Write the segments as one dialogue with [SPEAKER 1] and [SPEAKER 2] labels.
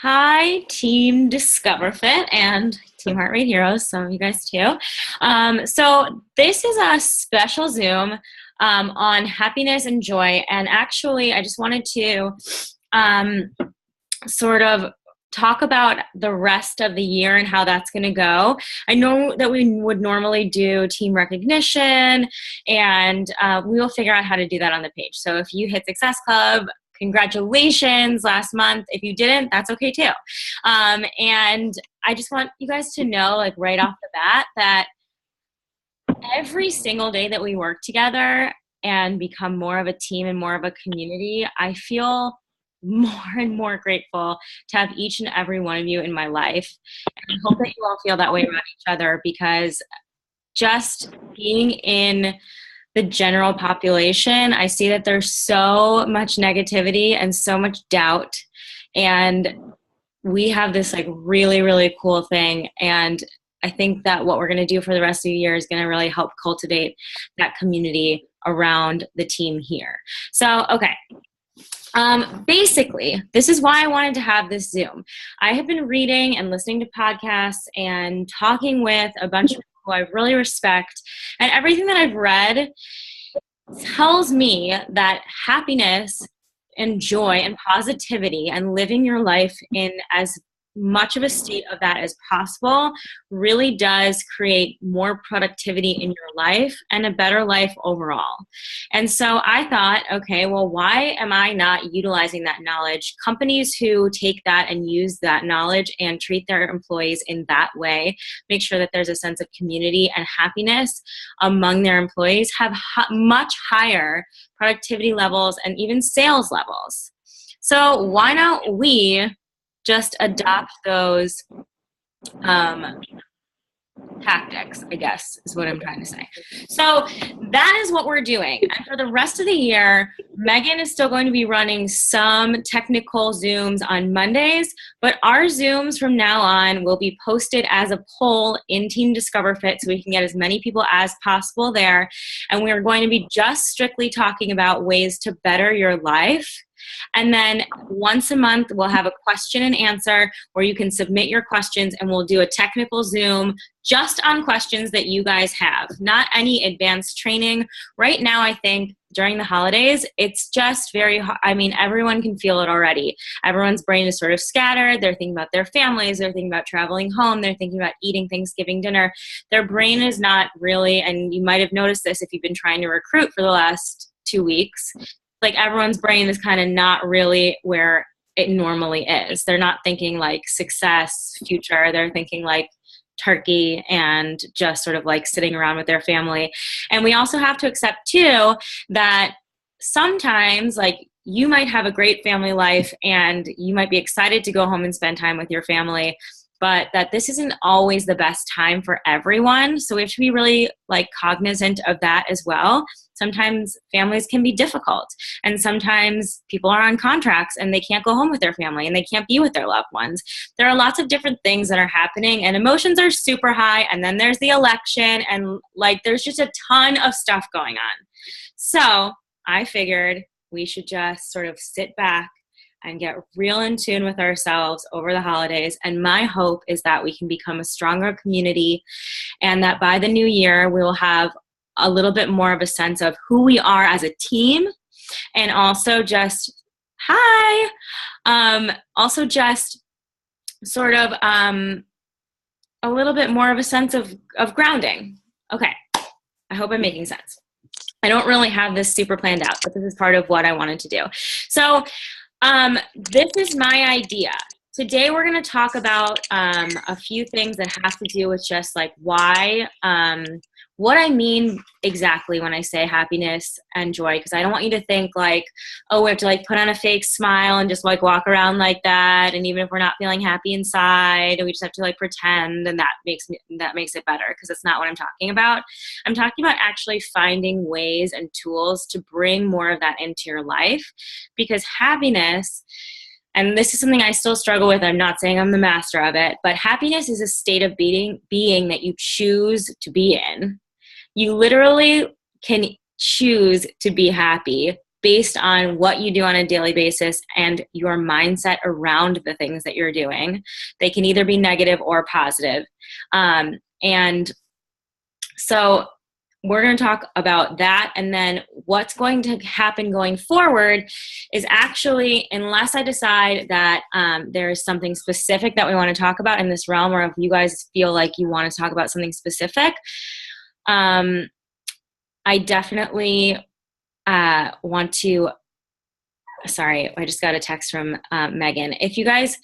[SPEAKER 1] Hi, Team Discover Fit and Team Heart Rate Heroes, some of you guys too. So this is a special Zoom on happiness and joy. And actually, I just wanted to um, sort of talk about the rest of the year and how that's going to go. I know that we would normally do team recognition, and we will figure out how to do that on the page. So if you hit Success Club, congratulations last month. If you didn't, that's okay too. And I just want you guys to know, like right off the bat, that every single day that we work together and become more of a team and more of a community, I feel more and more grateful to have each and every one of you in my life. And I hope that you all feel that way about each other, because just being in the general population, I see that there's so much negativity and so much doubt. And we have this like really, really cool thing. And I think that what we're going to do for the rest of the year is going to really help cultivate that community around the team here. So, okay. Basically, this is why I wanted to have this Zoom. I have been reading and listening to podcasts and talking with a bunch of people who I really respect, and everything that I've read tells me that happiness and joy and positivity and living your life in as much of a state of that as possible really does create more productivity in your life and a better life overall. And so I thought, okay, well, why am I not utilizing that knowledge? Companies who take that and use that knowledge and treat their employees in that way, make sure that there's a sense of community and happiness among their employees, have much higher productivity levels and even sales levels. So why don't we just adopt those tactics, I guess, is what I'm trying to say. So that is what we're doing. And for the rest of the year, Megan is still going to be running some technical Zooms on Mondays, but our Zooms from now on will be posted as a poll in Team Discover Fit, so we can get as many people as possible there. And we're going to be just strictly talking about ways to better your life. And then once a month, we'll have a question and answer where you can submit your questions, and we'll do a technical Zoom just on questions that you guys have, not any advanced training. Right now, I think during the holidays, it's just very, I mean, everyone can feel it already. Everyone's brain is sort of scattered. They're thinking about their families. They're thinking about traveling home. They're thinking about eating Thanksgiving dinner. Their brain is not really, and you might have noticed this if you've been trying to recruit for the last 2 weeks, like everyone's brain is kind of not really where it normally is. They're not thinking like success, future. They're thinking like turkey and just sort of like sitting around with their family. And we also have to accept too that sometimes like you might have a great family life and you might be excited to go home and spend time with your family, but that this isn't always the best time for everyone. So we have to be really like cognizant of that as well. Sometimes families can be difficult, and sometimes people are on contracts and they can't go home with their family and they can't be with their loved ones. There are lots of different things that are happening, and emotions are super high, and then there's the election, and like there's just a ton of stuff going on. So I figured we should just sort of sit back and get real in tune with ourselves over the holidays. And my hope is that we can become a stronger community, and that by the new year, we will have a little bit more of a sense of who we are as a team, and also just, also just sort of a little bit more of a sense of grounding. Okay, I hope I'm making sense. I don't really have this super planned out, but this is part of what I wanted to do. So this is my idea. Today we're going to talk about a few things that have to do with just like why, what I mean exactly when I say happiness and joy, because I don't want you to think like, oh, we have to like put on a fake smile and just like walk around like that, and even if we're not feeling happy inside, we just have to like pretend, and that makes it better, because that's not what I'm talking about. I'm talking about actually finding ways and tools to bring more of that into your life, because happiness, and this is something I still struggle with, I'm not saying I'm the master of it, but happiness is a state of being that you choose to be in. You literally can choose to be happy based on what you do on a daily basis and your mindset around the things that you're doing. They can either be negative or positive. And so we're going to talk about that. And then what's going to happen going forward is actually, unless I decide that there's something specific that we want to talk about in this realm, or if you guys feel like you want to talk about something specific, I definitely want to, sorry, I just got a text from Megan. If you guys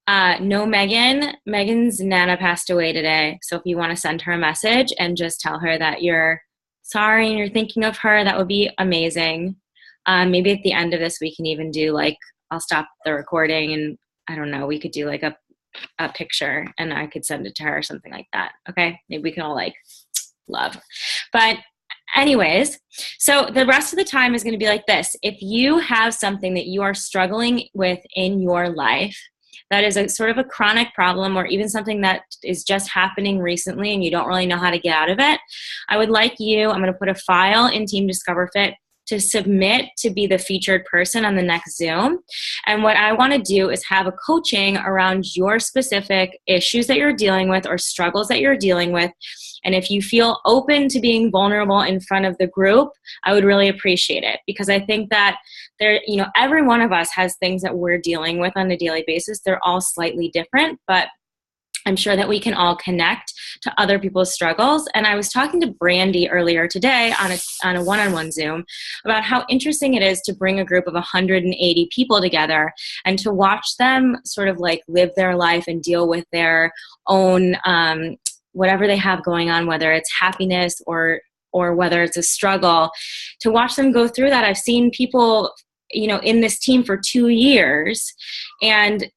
[SPEAKER 1] know Megan's Nana passed away today. So if you want to send her a message and just tell her that you're sorry and you're thinking of her, that would be amazing. Maybe at the end of this, we can even do like, I'll stop the recording and I don't know, we could do like a picture and I could send it to her or something like that. Okay. Maybe we can all like love. But anyways, so the rest of the time is going to be like this. If you have something that you are struggling with in your life, that is a sort of a chronic problem, or even something that is just happening recently and you don't really know how to get out of it, I would like you, I'm going to put a file in Team Discover Fit to submit to be the featured person on the next Zoom. And what I want to do is have a coaching around your specific issues that you're dealing with or struggles that you're dealing with. And if you feel open to being vulnerable in front of the group, I would really appreciate it, because I think that there, you know, every one of us has things that we're dealing with on a daily basis. They're all slightly different, but I'm sure that we can all connect to other people's struggles. And I was talking to Brandy earlier today on a one-on-one Zoom about how interesting it is to bring a group of 180 people together and to watch them sort of like live their life and deal with their own whatever they have going on, whether it's happiness or whether it's a struggle, to watch them go through that. I've seen people, you know, in this team for 2 years, and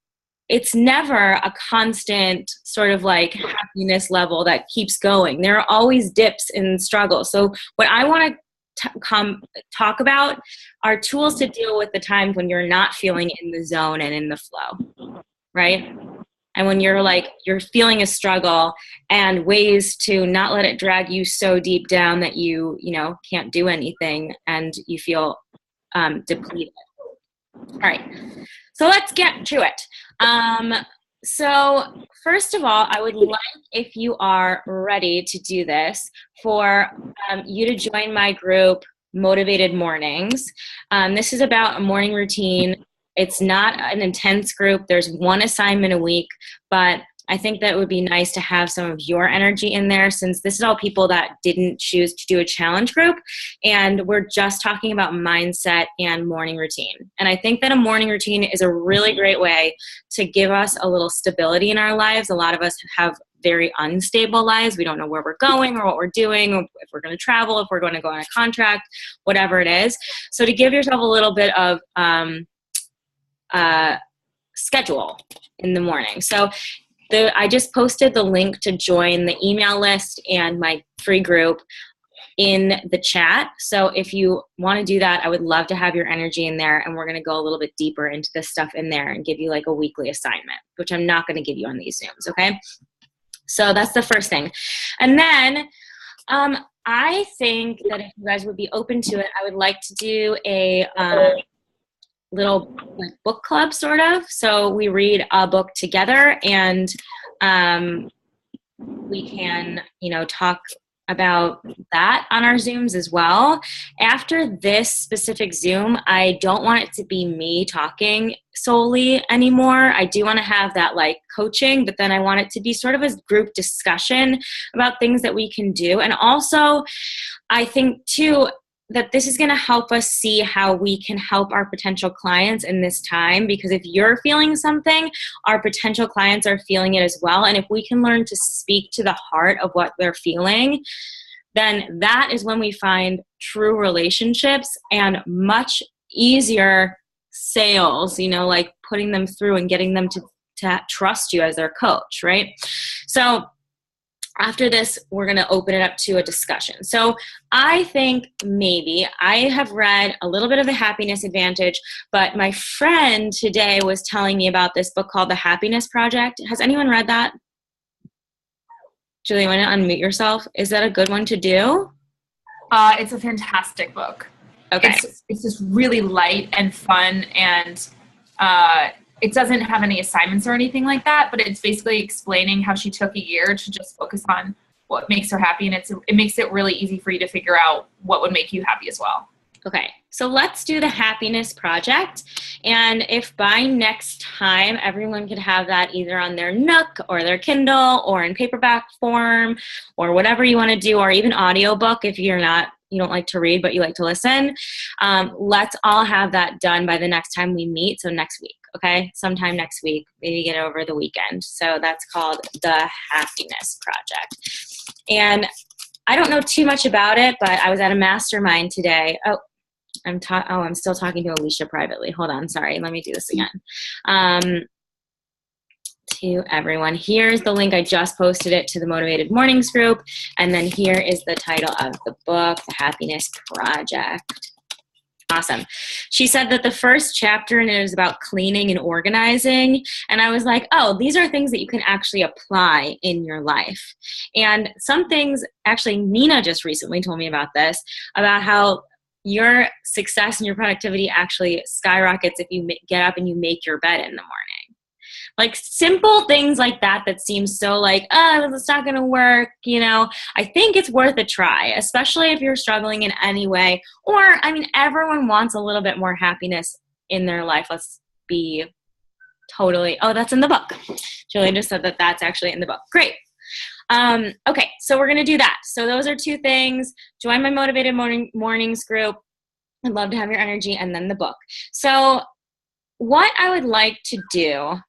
[SPEAKER 1] it's never a constant sort of like happiness level that keeps going. There are always dips and struggles. So what I want to talk about are tools to deal with the times when you're not feeling in the zone and in the flow, right? And when you're like, you're feeling a struggle, and ways to not let it drag you so deep down that you know, can't do anything and you feel depleted. All right, so let's get to it. So first of all, I would like, if you are ready to do this, for you to join my group, Motivated Mornings. This is about a morning routine. It's not an intense group. There's one assignment a week, but I think that it would be nice to have some of your energy in there, since this is all people that didn't choose to do a challenge group, and we're just talking about mindset and morning routine. And I think that a morning routine is a really great way to give us a little stability in our lives. A lot of us have very unstable lives. We don't know where we're going or what we're doing, or if we're going to travel, if we're going to go on a contract, whatever it is. So to give yourself a little bit of schedule in the morning. So I just posted the link to join the email list and my free group in the chat. So if you want to do that, I would love to have your energy in there, and we're going to go a little bit deeper into this stuff in there and give you like a weekly assignment, which I'm not going to give you on these Zooms, okay? So that's the first thing. And then I think that if you guys would be open to it, I would like to do a little like book club sort of. So we read a book together, and we can, you know, talk about that on our Zooms as well. After this specific Zoom, I don't want it to be me talking solely anymore. I do want to have that like coaching, but then I want it to be sort of a group discussion about things that we can do. And also, I think too, that this is going to help us see how we can help our potential clients in this time, because if you're feeling something, our potential clients are feeling it as well. And if we can learn to speak to the heart of what they're feeling, then that is when we find true relationships and much easier sales, you know, like putting them through and getting them to trust you as their coach, right? So after this, we're going to open it up to a discussion. So I think maybe I have read a little bit of The Happiness Advantage, but my friend today was telling me about this book called The Happiness Project. Has anyone read that? Julie, you want to unmute yourself? Is that a good one to do?
[SPEAKER 2] It's a fantastic book.
[SPEAKER 1] Okay.
[SPEAKER 2] It's just really light and fun, and it doesn't have any assignments or anything like that, but it's basically explaining how she took a year to just focus on what makes her happy, and it makes it really easy for you to figure out what would make you happy as well.
[SPEAKER 1] Okay, so let's do the happiness project. And if by next time everyone could have that either on their Nook or their Kindle or in paperback form or whatever you want to do, or even audiobook if you don't like to read but you like to listen, let's all have that done by the next time we meet. So next week, okay? Sometime next week, maybe get over the weekend. So that's called the Happiness Project. And I don't know too much about it, but I was at a mastermind today. I'm still talking to Alicia privately. Hold on. Sorry. Let me do this again. To everyone, here's the link. I just posted it to the Motivated Mornings group. And then here is the title of the book, The Happiness Project. Awesome. She said that the first chapter in it is about cleaning and organizing. And I was like, oh, these are things that you can actually apply in your life. And some things, actually, Nina just recently told me about this, about how your success and your productivity actually skyrockets if you get up and you make your bed in the morning. Like simple things like that seem so like, oh, it's not going to work. I think it's worth a try, especially if you're struggling in any way. Or, everyone wants a little bit more happiness in their life. Let's be totally, that's in the book. Julie just said that that's actually in the book. Great. Okay, so we're going to do that. So those are 2 things. Join my Motivated Mornings group. I'd love to have your energy, and then the book. So what I would like to do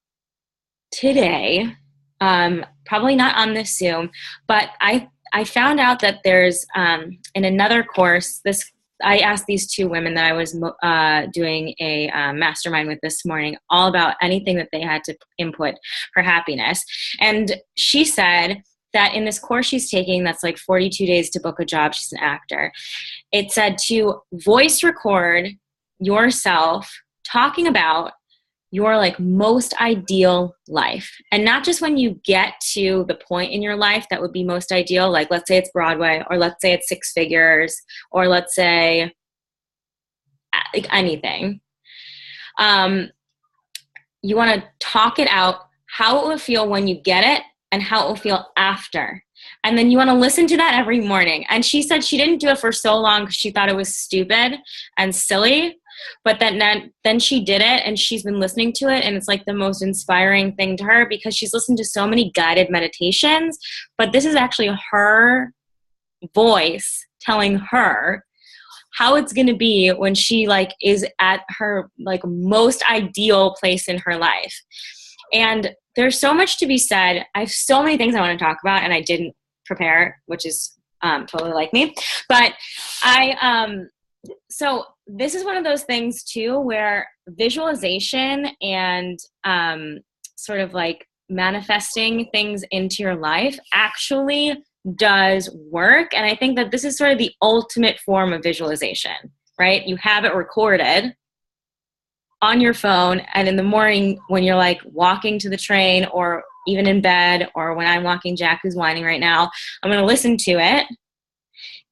[SPEAKER 1] today, probably not on this Zoom, but I found out that there's in another course, I asked these 2 women that I was doing a mastermind with this morning all about anything that they had to input for happiness. And she said that in this course she's taking that's like 42 days to book a job, she's an actor, it said to voice record yourself talking about your like most ideal life. And not just when you get to the point in your life that would be most ideal, like let's say it's Broadway, or let's say it's 6 figures, or let's say like anything. You want to talk it out, how it will feel when you get it and how it will feel after. And then you want to listen to that every morning. And she said she didn't do it for so long because she thought it was stupid and silly. But then she did it, and she's been listening to it, and it's like the most inspiring thing to her because she's listened to so many guided meditations, but this is actually her voice telling her how it's going to be when she like is at her like most ideal place in her life. And there's so much to be said. I have so many things I want to talk about, and I didn't prepare, which is totally like me. But so this is one of those things too where visualization and sort of like manifesting things into your life actually does work. And I think that this is sort of the ultimate form of visualization, right? You have it recorded on your phone, and in the morning when you're like walking to the train or even in bed, or when I'm walking Jack, who's whining right now, I'm going to listen to it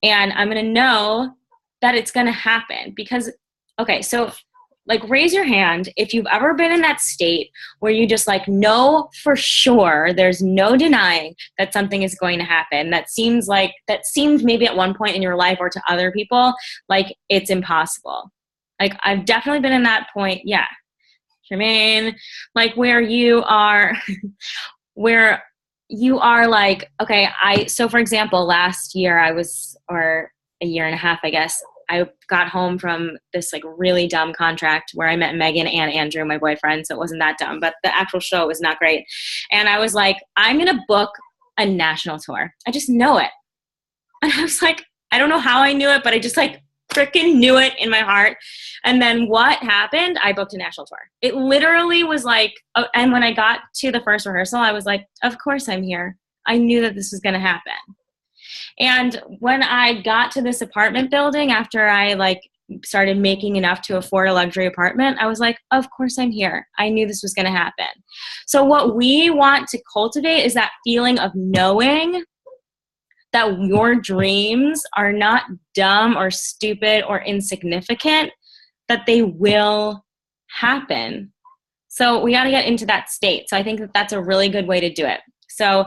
[SPEAKER 1] and I'm going to know that it's going to happen. Because, okay, so like raise your hand if you've ever been in that state where you just like know for sure, there's no denying that something is going to happen. That seemed maybe at one point in your life or to other people like it's impossible. Like I've definitely been in that point. Yeah. Jermaine, like where you are like, okay, so for example, last year or a year and a half, I guess, I got home from this like really dumb contract where I met Megan and Andrew, my boyfriend. So it wasn't that dumb, but the actual show was not great. And I was like, I'm going to book a national tour. I just know it. And I was like, I don't know how I knew it, but I just like freaking knew it in my heart. And then what happened? I booked a national tour. It literally was like, and when I got to the first rehearsal, I was like, of course I'm here. I knew that this was going to happen. And when I got to this apartment building, after I like started making enough to afford a luxury apartment, I was like, of course I'm here. I knew this was going to happen. So what we want to cultivate is that feeling of knowing that your dreams are not dumb or stupid or insignificant, that they will happen. So we got to get into that state. So I think that that's a really good way to do it. So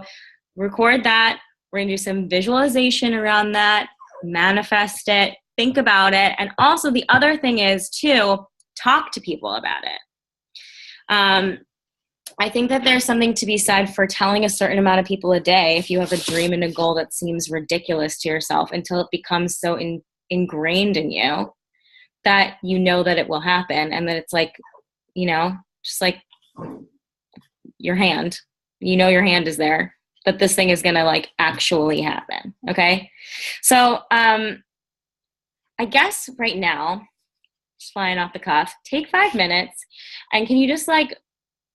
[SPEAKER 1] record that. We're going to do some visualization around that, manifest it, think about it. And also the other thing is to talk to people about it. I think that there's something to be said for telling a certain amount of people a day if you have a dream and a goal that seems ridiculous to yourself, until it becomes so ingrained in you that you know that it will happen, and that it's like, just like your hand. Your hand is there, but this thing is going to like actually happen. Okay? So I guess right now, just flying off the cuff, take 5 minutes, and can you just like,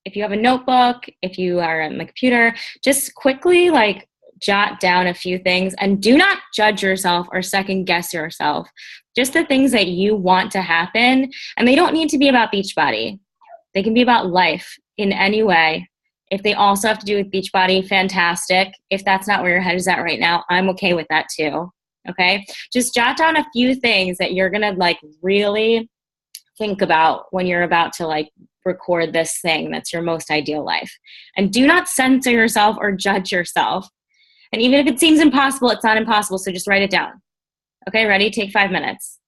[SPEAKER 1] if you have a notebook, if you are on the computer, just quickly like jot down a few things, and do not judge yourself or second guess yourself. Just the things that you want to happen, and they don't need to be about Beachbody. They can be about life in any way. If they also have to do with Beachbody, fantastic. If that's not where your head is at right now, I'm okay with that too. Okay? Just jot down a few things that you're going to like really think about when you're about to like record this thing that's your most ideal life. And do not censor yourself or judge yourself. And even if it seems impossible, it's not impossible. So just write it down. Okay, ready? Take 5 minutes.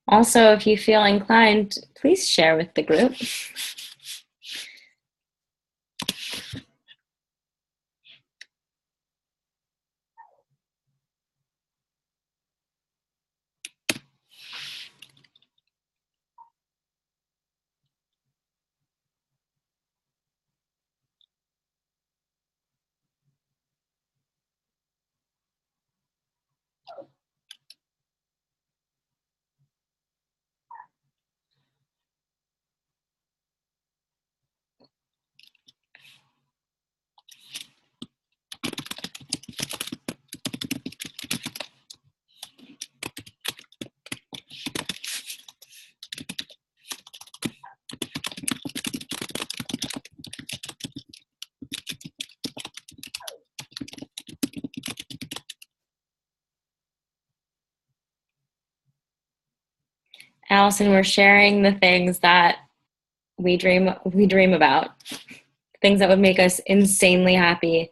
[SPEAKER 1] Also, if you feel inclined, please share with the group. Allison, we're sharing the things that we dream about, things that would make us insanely happy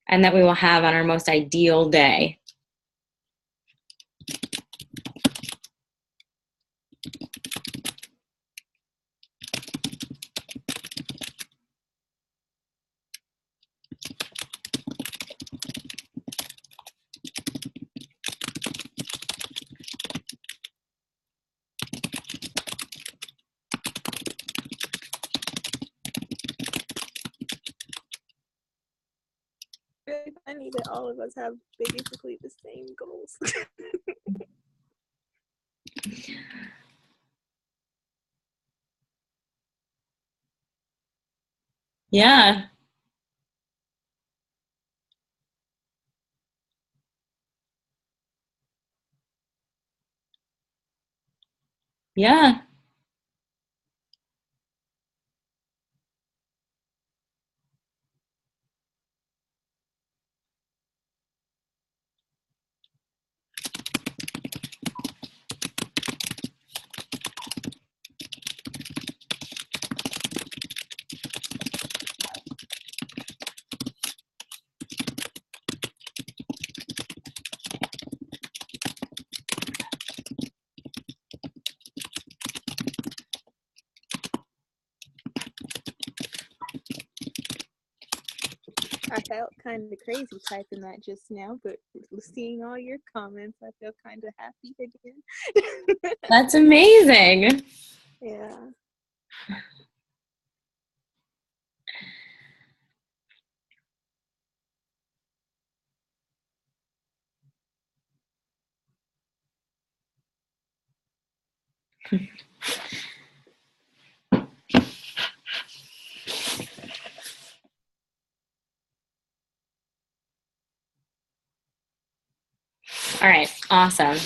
[SPEAKER 1] and that we will have on our most ideal day.
[SPEAKER 3] Really funny that all of us have basically the same goals.
[SPEAKER 1] Yeah. Yeah.
[SPEAKER 3] I felt kind of crazy typing that just now, but seeing all your comments, I feel kind of happy again.
[SPEAKER 1] That's amazing.
[SPEAKER 3] Yeah.
[SPEAKER 1] All right, awesome.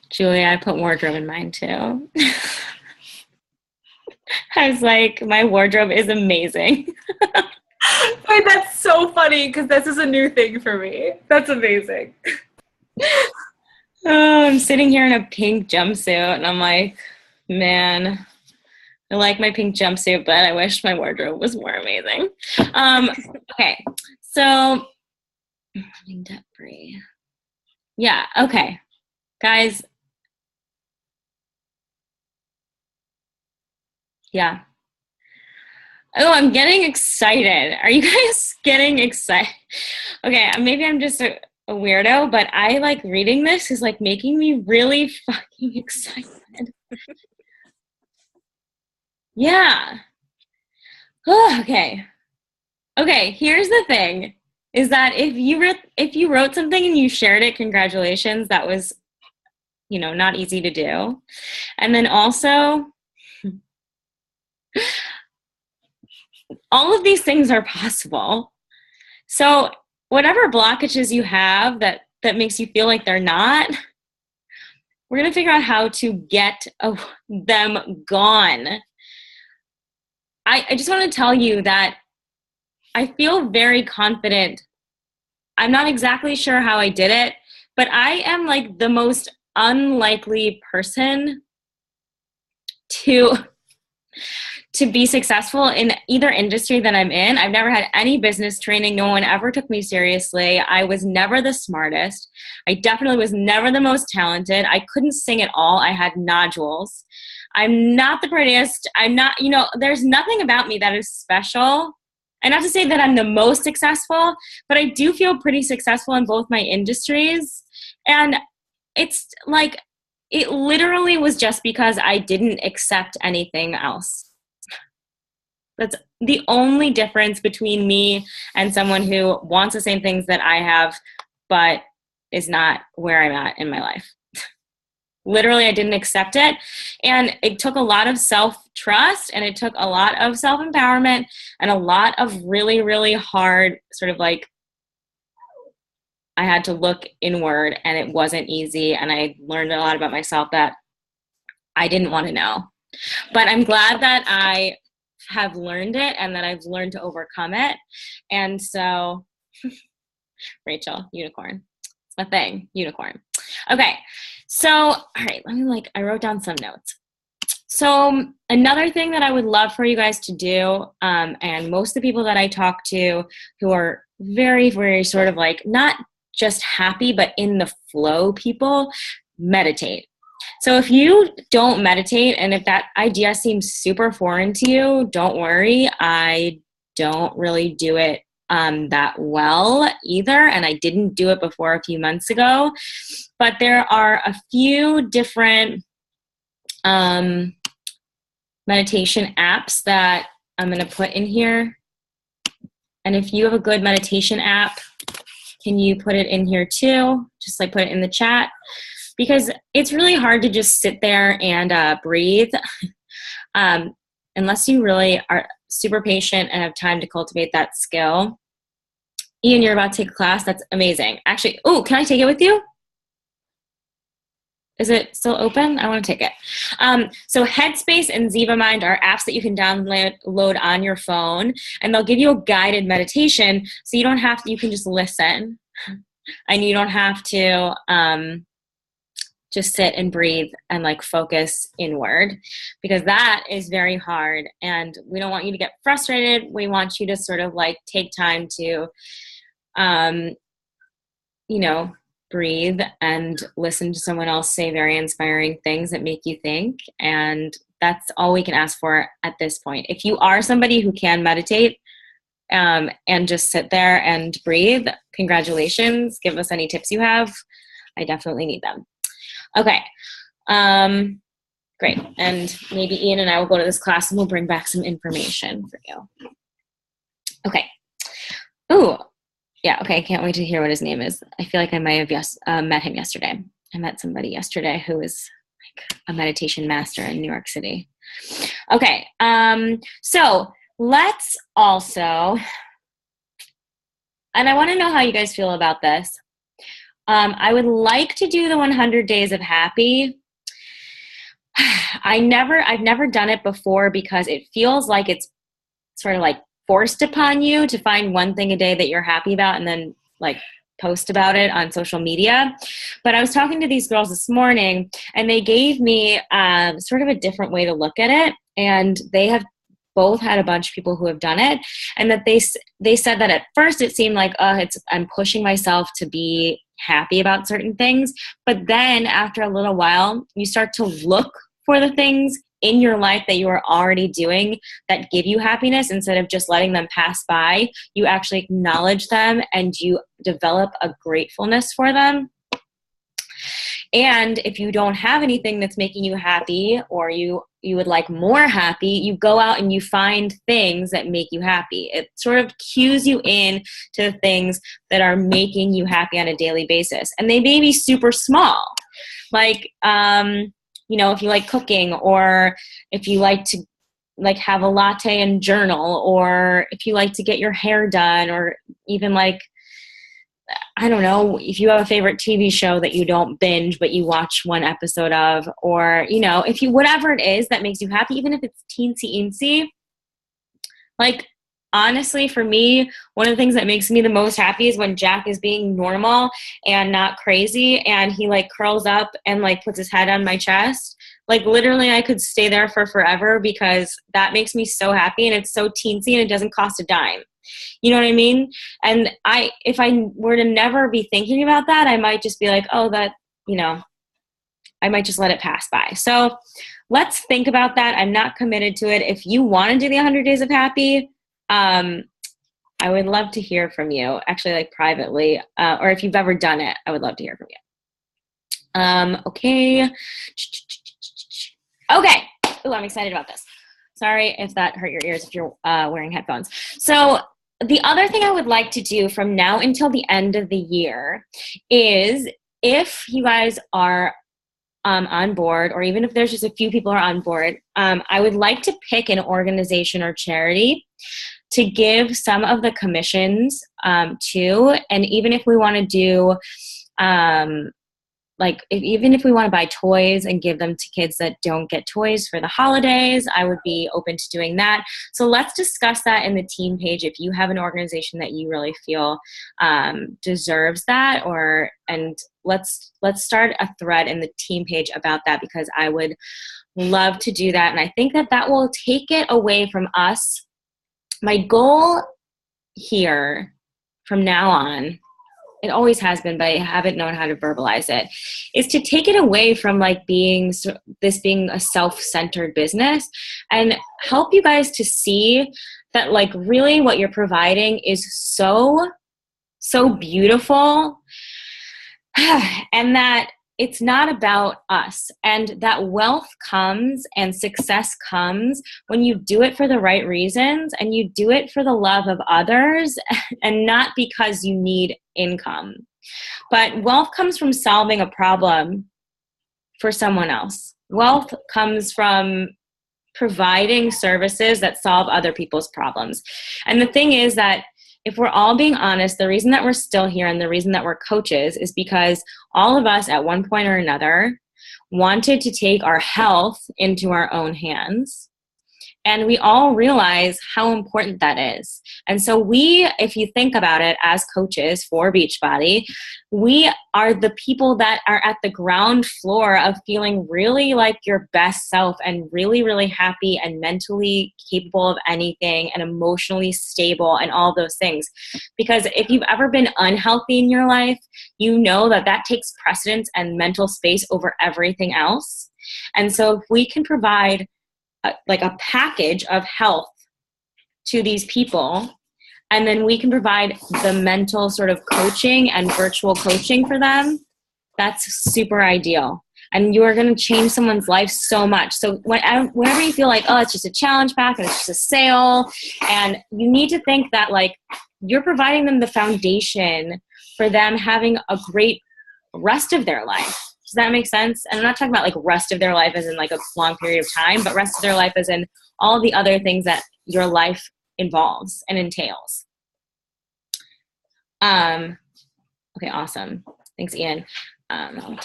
[SPEAKER 1] Julia, I put wardrobe in mine too. I was like, my wardrobe is amazing.
[SPEAKER 2] Wait, that's so funny because this is a new thing for me. That's amazing.
[SPEAKER 1] Oh, I'm sitting here in a pink jumpsuit and I'm like, man, I like my pink jumpsuit, but I wish my wardrobe was more amazing. Okay, so debt free. Yeah, okay. Guys. Yeah. Oh, I'm getting excited. Are you guys getting excited? Okay, maybe I'm just a weirdo, but I like reading this is like making me really fucking excited. Yeah. Oh, okay. Okay, here's the thing is that if you wrote something and you shared it, congratulations. That was, not easy to do. And then also all of these things are possible. So whatever blockages you have that makes you feel like they're not, we're going to figure out how to get them gone. I just want to tell you that I feel very confident. I'm not exactly sure how I did it, but I am like the most unlikely person to be successful in either industry that I'm in. I've never had any business training. No one ever took me seriously. I was never the smartest. I definitely was never the most talented. I couldn't sing at all. I had nodules. I'm not the prettiest. I'm not, there's nothing about me that is special. And not to say that I'm the most successful, but I do feel pretty successful in both my industries. And it's like, it literally was just because I didn't accept anything else. That's the only difference between me and someone who wants the same things that I have, but is not where I'm at in my life. Literally, I didn't accept it. And it took a lot of self-trust and it took a lot of self-empowerment and a lot of really, really hard sort of like, I had to look inward and it wasn't easy. And I learned a lot about myself that I didn't want to know. But I'm glad that I have learned it and that I've learned to overcome it. And so, Rachel, unicorn. It's my thing, unicorn. Okay, so, all right, I wrote down some notes. So another thing that I would love for you guys to do, and most of the people that I talk to who are very, very sort of like not just happy, but in the flow people, meditate. So if you don't meditate and if that idea seems super foreign to you, don't worry. I don't really do it that well either, and I didn't do it before a few months ago. But there are a few different meditation apps that I'm going to put in here. And if you have a good meditation app, can you put it in here too? Just like put it in the chat. Because it's really hard to just sit there and breathe unless you really are super patient and have time to cultivate that skill. Ian, you're about to take a class. That's amazing. Actually, can I take it with you? Is it still open? I want to take it. So Headspace and Ziva Mind are apps that you can download on your phone, and they'll give you a guided meditation, so you don't have to, you can just listen. And you don't have to just sit and breathe and like focus inward, because that is very hard. And we don't want you to get frustrated. We want you to sort of like take time to, breathe and listen to someone else say very inspiring things that make you think. And that's all we can ask for at this point. If you are somebody who can meditate and just sit there and breathe, congratulations. Give us any tips you have. I definitely need them. Okay. Great. And maybe Ian and I will go to this class and we'll bring back some information for you. Okay. Ooh. Yeah. Okay. I can't wait to hear what his name is. I feel like I might have met him yesterday. I met somebody yesterday who is like a meditation master in New York City. Okay. So let's also, and I want to know how you guys feel about this. I would like to do the 100 Days of Happy. I've never done it before because it feels like it's sort of like forced upon you to find one thing a day that you're happy about and then like post about it on social media. But I was talking to these girls this morning and they gave me sort of a different way to look at it. And they have both had a bunch of people who have done it, and that they said that at first it seemed like I'm pushing myself to be happy about certain things, but then after a little while you start to look for the things in your life that you are already doing that give you happiness. Instead of just letting them pass by, you actually acknowledge them and you develop a gratefulness for them. And if you don't have anything that's making you happy, or you would like more happy, you go out and you find things that make you happy. It sort of cues you in to the things that are making you happy on a daily basis. And they may be super small. Like, if you like cooking, or if you like to like have a latte and journal, or if you like to get your hair done, or even like, I don't know, if you have a favorite TV show that you don't binge, but you watch one episode of, or, if you, whatever it is that makes you happy, even if it's teensy-eensy, like, honestly, for me, one of the things that makes me the most happy is when Jack is being normal and not crazy, and he like curls up and like puts his head on my chest. Like literally I could stay there for forever because that makes me so happy, and it's so teensy and it doesn't cost a dime. You know what I mean? And if I were to never be thinking about that, I might just be like, oh, that, I might just let it pass by. So let's think about that. I'm not committed to it. If you want to do the 100 Days of Happy, I would love to hear from you, actually, like privately, or if you've ever done it, I would love to hear from you. Okay. Okay. Ooh, I'm excited about this. Sorry if that hurt your ears if you're wearing headphones. So the other thing I would like to do from now until the end of the year is, if you guys are on board, or even if there's just a few people who are on board, I would like to pick an organization or charity to give some of the commissions to. And even if we want to do even if we want to buy toys and give them to kids that don't get toys for the holidays, I would be open to doing that. So let's discuss that in the team page. If you have an organization that you really feel deserves that, and let's start a thread in the team page about that, because I would love to do that. And I think that will take it away from us. My goal here from now on, it always has been, but I haven't known how to verbalize it, is to take it away from like being a self-centered business, and help you guys to see that like really what you're providing is so beautiful, and that it's not about us, and that wealth comes and success comes when you do it for the right reasons, and you do it for the love of others, and not because you need income. But wealth comes from solving a problem for someone else. Wealth comes from providing services that solve other people's problems. And the thing is that if we're all being honest, the reason that we're still here and the reason that we're coaches is because all of us at one point or another wanted to take our health into our own hands. And we all realize how important that is. And so we, if you think about it as coaches for Beachbody, we are the people that are at the ground floor of feeling really like your best self and really, really happy and mentally capable of anything and emotionally stable and all those things. Because if you've ever been unhealthy in your life, you know that that takes precedence and mental space over everything else. And so if we can provide like a package of health to these people, and then we can provide the mental sort of coaching and virtual coaching for them, that's super ideal. And you are going to change someone's life so much. So whenever you feel like, oh, it's just a challenge pack and it's just a sale, and you need to think that like you're providing them the foundation for them having a great rest of their life. Does that make sense? And I'm not talking about like rest of their life as in like a long period of time, but rest of their life as in all the other things that your life involves and entails. Okay, awesome. Thanks, Ian. I'll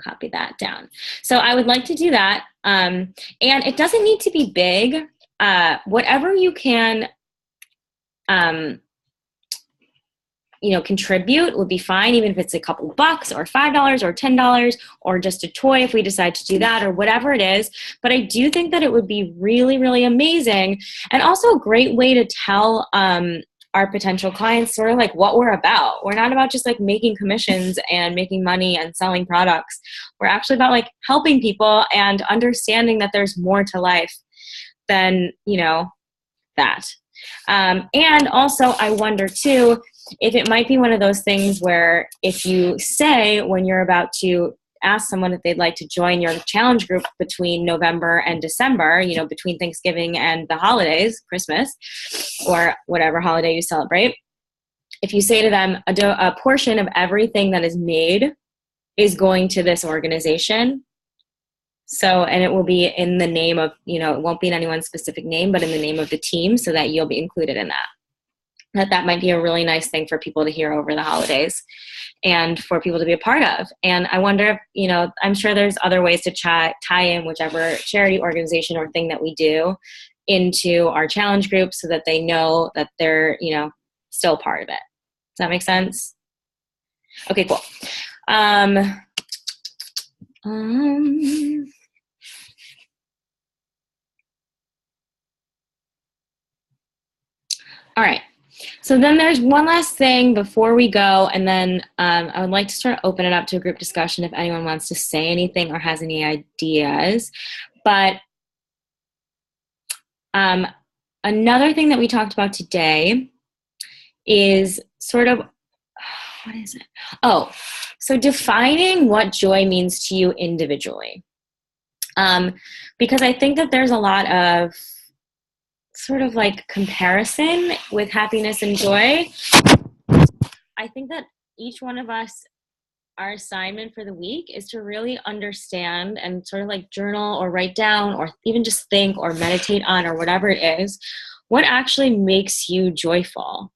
[SPEAKER 1] copy that down. So I would like to do that. And it doesn't need to be big. Whatever you can, contribute would be fine, even if it's a couple bucks or $5 or $10 or just a toy if we decide to do that or whatever it is. But I do think that it would be really, really amazing and also a great way to tell our potential clients sort of like what we're about. We're not about just like making commissions and making money and selling products. We're actually about like helping people and understanding that there's more to life than, that. And also I wonder too, if it might be one of those things where if you say when you're about to ask someone if they'd like to join your challenge group between November and December, between Thanksgiving and the holidays, Christmas, or whatever holiday you celebrate, if you say to them a portion of everything that is made is going to this organization. So, and it will be in the name of, it won't be in anyone's specific name, but in the name of the team so that you'll be included in that. That might be a really nice thing for people to hear over the holidays and for people to be a part of. And I wonder if, I'm sure there's other ways to tie in whichever charity organization or thing that we do into our challenge group so that they know that they're, still part of it. Does that make sense? Okay, cool. All right. So then there's one last thing before we go, and then I would like to sort of open it up to a group discussion if anyone wants to say anything or has any ideas. But another thing that we talked about today is sort of, what is it? Oh, so defining what joy means to you individually. Because I think that there's a lot of sort of like comparison with happiness and joy. I think that each one of us, our assignment for the week is to really understand and sort of like journal or write down or even just think or meditate on or whatever it is, what actually makes you joyful,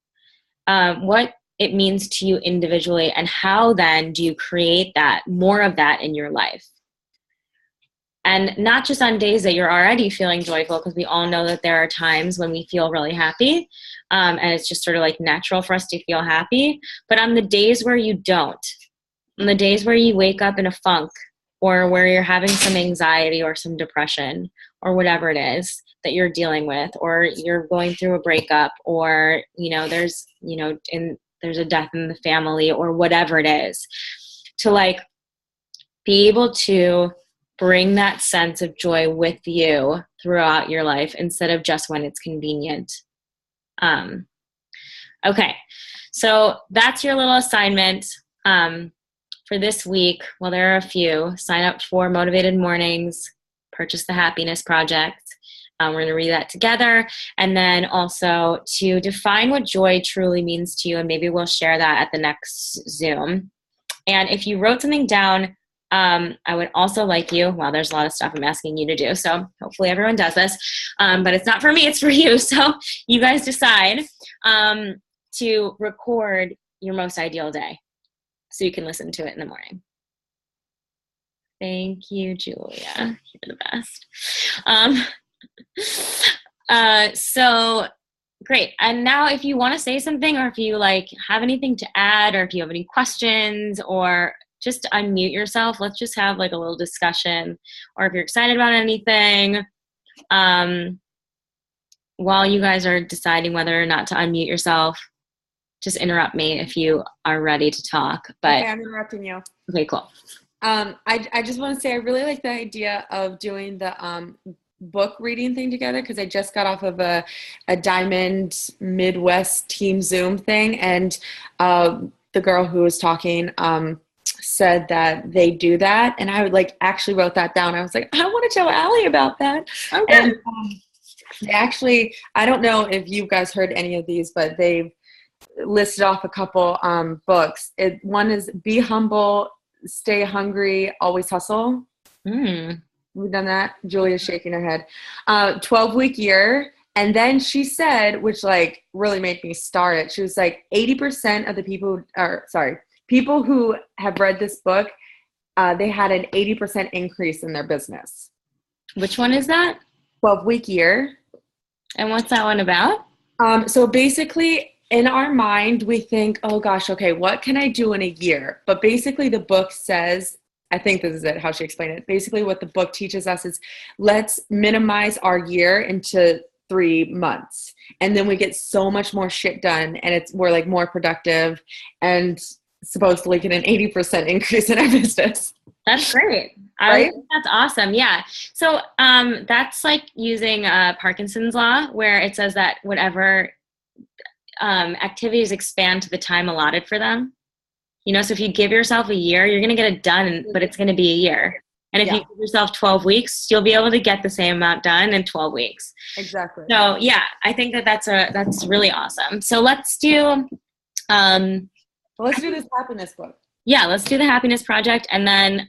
[SPEAKER 1] what it means to you individually, and how then do you create that, more of that in your life. And not just on days that you're already feeling joyful, because we all know that there are times when we feel really happy, and it's just sort of like natural for us to feel happy, but on the days where you don't, on the days where you wake up in a funk or where you're having some anxiety or some depression or whatever it is that you're dealing with, or you're going through a breakup, or, there's a death in the family or whatever it is, to like be able to bring that sense of joy with you throughout your life instead of just when it's convenient. Okay, so that's your little assignment for this week. Well, there are a few. Sign up for Motivated Mornings, purchase the Happiness Project. We're going to read that together. And then also to define what joy truly means to you, and maybe we'll share that at the next Zoom. And if you wrote something down, I would also like you, well, there's a lot of stuff I'm asking you to do, so hopefully everyone does this, but it's not for me, it's for you. So you guys decide to record your most ideal day so you can listen to it in the morning. Thank you, Julia. You're the best. So great. And now if you want to say something, or if you like have anything to add, or if you have any questions, or just unmute yourself, let's just have like a little discussion. Or if you're excited about anything, while you guys are deciding whether or not to unmute yourself, just interrupt me if you are ready to talk. But
[SPEAKER 4] okay, I'm interrupting you.
[SPEAKER 1] Okay, cool.
[SPEAKER 4] I just want to say I really like the idea of doing the book reading thing together, because I just got off of a Diamond Midwest Team Zoom thing, and the girl who was talking said that they do that, and I would like actually wrote that down. I was like, I want to tell Allie about that.
[SPEAKER 1] Okay.
[SPEAKER 4] And they actually, I don't know if you guys heard any of these, but they've listed off a couple books. One is Be Humble, Stay Hungry, Always Hustle. We've done that. Julia's shaking her head. 12-week year. And then she said, which like really made me start it, she was like 80% of the people who have read this book, they had an 80% increase in their business.
[SPEAKER 1] Which one is that?
[SPEAKER 4] 12-week year.
[SPEAKER 1] And what's that one about?
[SPEAKER 4] So basically, in our mind, we think, oh gosh, okay, what can I do in a year? But basically the book says, I think this is it, how she explained it. Basically what the book teaches us is let's minimize our year into 3 months. And then we get so much more shit done, and we're like more productive and supposedly get an 80% increase in our business.
[SPEAKER 1] That's great. I think that's awesome. Yeah. So that's like using Parkinson's law, where it says that whatever activities expand to the time allotted for them. You know, so if you give yourself a year, you're going to get it done, but it's going to be a year. And if you give yourself 12 weeks, you'll be able to get the same amount done in 12 weeks.
[SPEAKER 4] Exactly.
[SPEAKER 1] So yeah, I think that's really awesome. So let's do
[SPEAKER 4] this happiness book.
[SPEAKER 1] Yeah, let's do the happiness project, and then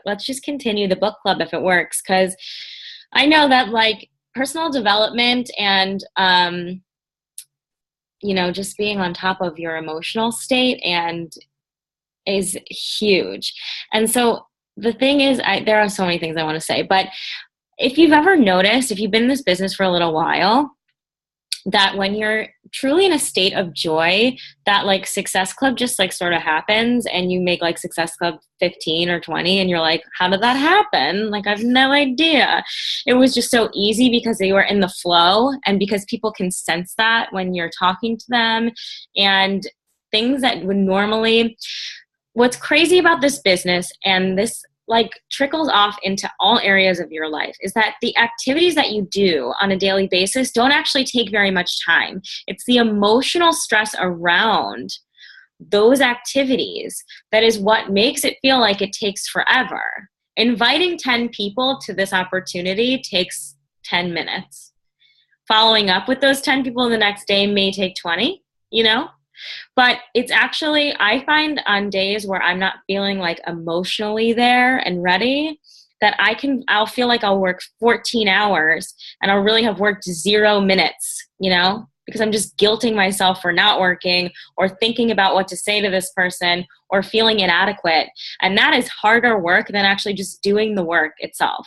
[SPEAKER 1] let's just continue the book club if it works, because I know that like personal development and just being on top of your emotional state and is huge. And so the thing is, there are so many things I want to say, but if you've ever noticed, if you've been in this business for a little while, that when you're truly in a state of joy, that like Success Club just like sort of happens, and you make like Success Club 15 or 20, and you're like, how did that happen? Like, I have no idea. It was just so easy because they were in the flow, and because people can sense that when you're talking to them, and things that would normally, what's crazy about this business, and this like trickles off into all areas of your life, is that the activities that you do on a daily basis don't actually take very much time. It's the emotional stress around those activities that is what makes it feel like it takes forever. Inviting 10 people to this opportunity takes 10 minutes. Following up with those 10 people the next day may take 20, But it's actually, I find on days where I'm not feeling like emotionally there and ready, that I'll feel like I'll work 14 hours and I'll really have worked 0 minutes, because I'm just guilting myself for not working, or thinking about what to say to this person, or feeling inadequate. And that is harder work than actually just doing the work itself.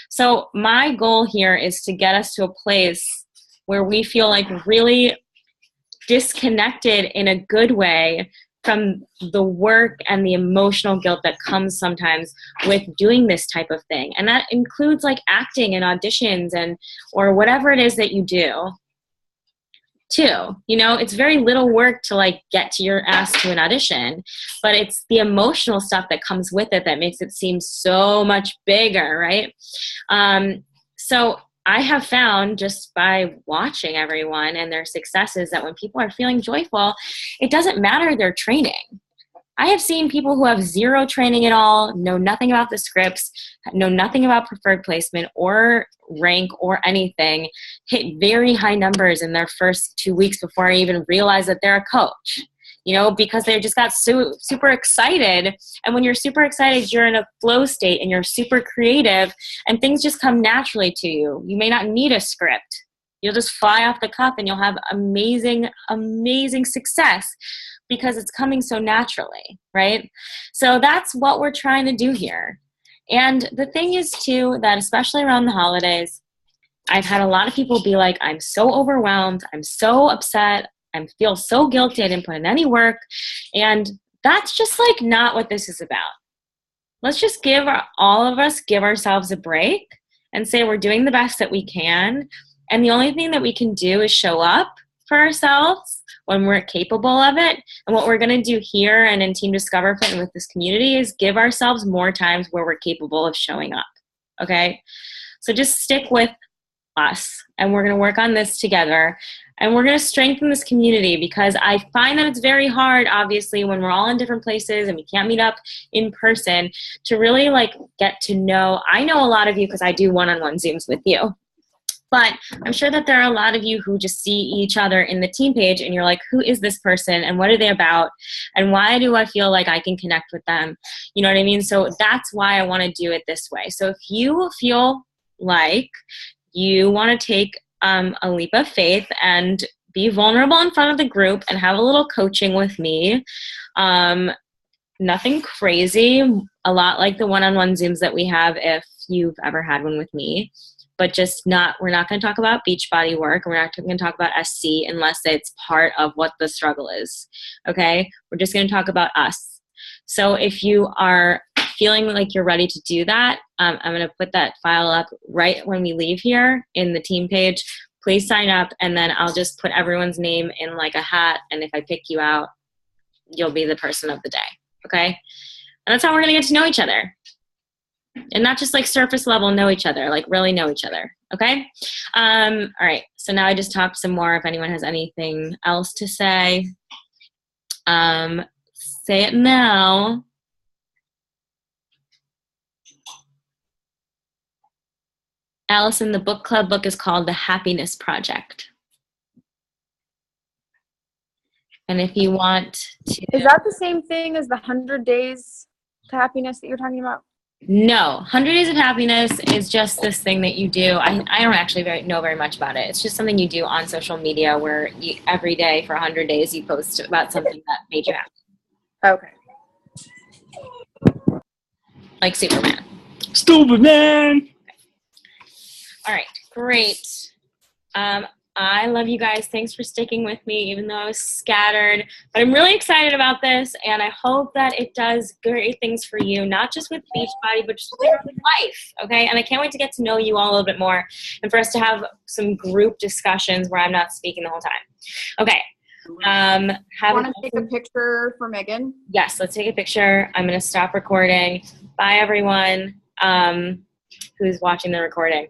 [SPEAKER 1] So my goal here is to get us to a place where we feel like really disconnected in a good way from the work and the emotional guilt that comes sometimes with doing this type of thing. And that includes like acting and auditions or whatever it is that you do too. It's very little work to like get to your ass to an audition, but it's the emotional stuff that comes with it that makes it seem so much bigger, right? So I have found just by watching everyone and their successes that when people are feeling joyful, it doesn't matter their training. I have seen people who have 0 training at all, know nothing about the scripts, know nothing about preferred placement or rank or anything, hit very high numbers in their first 2 weeks before I even realize that they're a coach. Because they just got super excited. And when you're super excited, you're in a flow state and you're super creative and things just come naturally to you. You may not need a script. You'll just fly off the cuff and you'll have amazing, amazing success because it's coming so naturally, right? So that's what we're trying to do here. And the thing is too, that especially around the holidays, I've had a lot of people be like, I'm so overwhelmed, I'm so upset, I feel so guilty I didn't put in any work. And that's just like not what this is about. Let's just all of us give ourselves a break and say we're doing the best that we can. And the only thing that we can do is show up for ourselves when we're capable of it. And what we're going to do here and in Team Discover Fit and with this community is give ourselves more times where we're capable of showing up. Okay? So just stick with us, and we're going to work on this together, and we're going to strengthen this community, because I find that it's very hard, obviously, when we're all in different places and we can't meet up in person, to really like get to know. I know a lot of you because I do one-on-one Zooms with you, but I'm sure that there are a lot of you who just see each other in the team page and you're like, who is this person and what are they about and why do I feel like I can connect with them? You know what I mean? So that's why I want to do it this way. So if you feel like you want to take a leap of faith and be vulnerable in front of the group and have a little coaching with me, nothing crazy, a lot like the one-on-one Zooms that we have if you've ever had one with me, but we're not going to talk about Beachbody work. We're not going to talk about SC unless it's part of what the struggle is, okay? We're just going to talk about us. So if you are feeling like you're ready to do that, I'm going to put that file up right when we leave here in the team page. Please sign up, and then I'll just put everyone's name in like a hat, and if I pick you out, you'll be the person of the day, okay? And that's how we're going to get to know each other. And not just like surface level know each other, like really know each other, okay? All right, so now I just talked some more. If anyone has anything else to say, say it now. Allison, the book club book is called The Happiness Project. And if you want to...
[SPEAKER 5] Is that the same thing as the 100 Days to Happiness that you're talking about?
[SPEAKER 1] No. 100 Days of Happiness is just this thing that you do. I don't actually know very much about it. It's just something you do on social media where every day for 100 days you post about something that made you happy.
[SPEAKER 5] Okay.
[SPEAKER 1] Like Superman.
[SPEAKER 6] Superman!
[SPEAKER 1] All right, great. I love you guys. Thanks for sticking with me, even though I was scattered. But I'm really excited about this, and I hope that it does great things for you, not just with Beachbody, but just with your life, okay? And I can't wait to get to know you all a little bit more and for us to have some group discussions where I'm not speaking the whole time. Okay.
[SPEAKER 5] Want to take a picture for Megan?
[SPEAKER 1] Yes, let's take a picture. I'm going to stop recording. Bye, everyone who's watching the recording.